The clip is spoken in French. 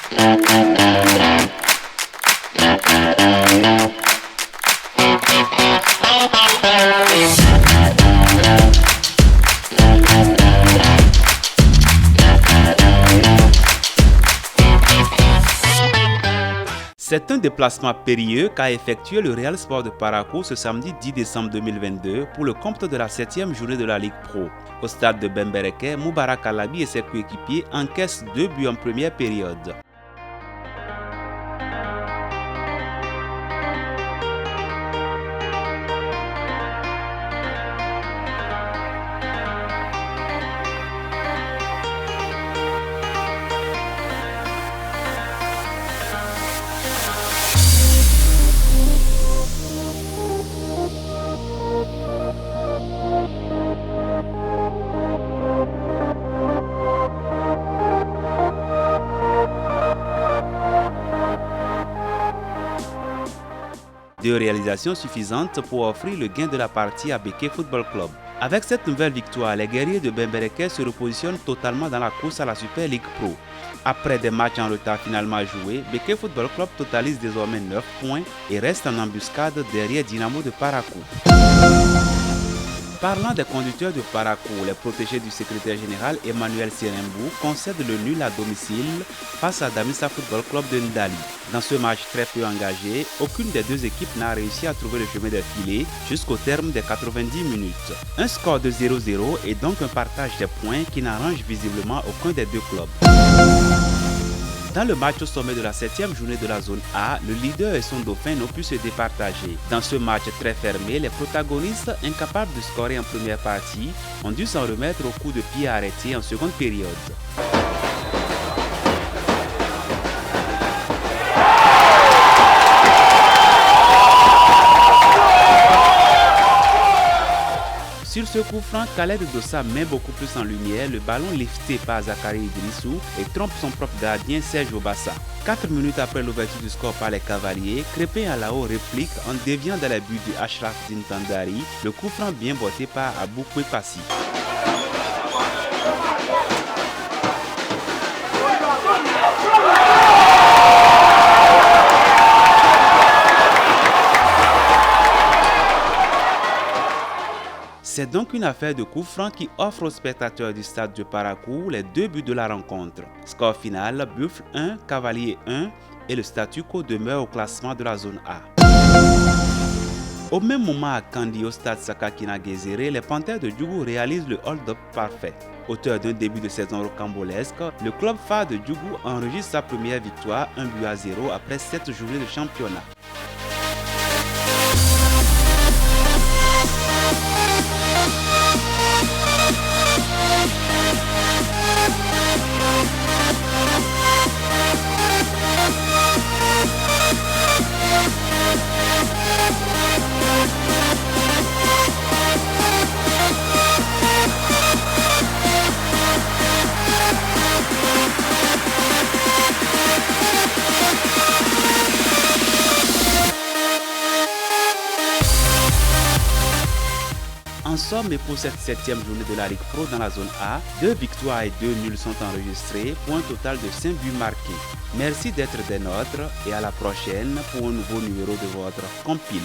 C'est un déplacement périlleux qu'a effectué le Real Sport de Parakou ce samedi 10 décembre 2022 pour le compte de la 7e journée de la Ligue Pro. Au stade de Bembereke, Moubarak Alabi et ses coéquipiers encaissent 2 buts en première période. Deux réalisations suffisantes pour offrir le gain de la partie à Beke Football Club. Avec cette nouvelle victoire, les guerriers de Bembereke se repositionnent totalement dans la course à la Super League Pro. Après des matchs en retard finalement joués, Beke Football Club totalise désormais 9 points et reste en embuscade derrière Dynamo de Parakou. Parlant des conducteurs de Parakou, les protégés du secrétaire général Emmanuel Sierembou concèdent le nul à domicile face à Damissa Football Club de Ndali. Dans ce match très peu engagé, aucune des deux équipes n'a réussi à trouver le chemin des filets jusqu'au terme des 90 minutes. Un score de 0-0 et donc un partage des points qui n'arrange visiblement aucun des deux clubs. Dans le match au sommet de la 7e journée de la zone A, le leader et son dauphin n'ont pu se départager. Dans ce match très fermé, les protagonistes, incapables de scorer en première partie, ont dû s'en remettre au coup de pied arrêté en seconde période. Sur ce coup franc, Khaled Dossa met beaucoup plus en lumière le ballon lifté par Zakari Idrissou et trompe son propre gardien Serge Obassa. 4 minutes après l'ouverture du score par les Cavaliers, Crépin Alao réplique en déviant dans les buts de Ashraf Dintandari, le coup franc bien botté par Abou Kwepassi. C'est donc une affaire de coup franc qui offre aux spectateurs du stade de Parakou les 2 buts de la rencontre. Score final, Buffle 1, Cavalier 1 et le statu quo demeure au classement de la zone A. Au même moment à Kandi au stade Sakakina Gezere, les Panthères de Djougou réalisent le hold-up parfait. Auteur d'un début de saison rocambolesque, le club phare de Djougou enregistre sa première victoire 1-0 après 7 journées de championnat. En somme, et pour cette 7e journée de la Ligue Pro dans la zone A, 2 victoires et 2 nuls sont enregistrés pour un total de 5 buts marqués. Merci d'être des nôtres et à la prochaine pour un nouveau numéro de votre compile.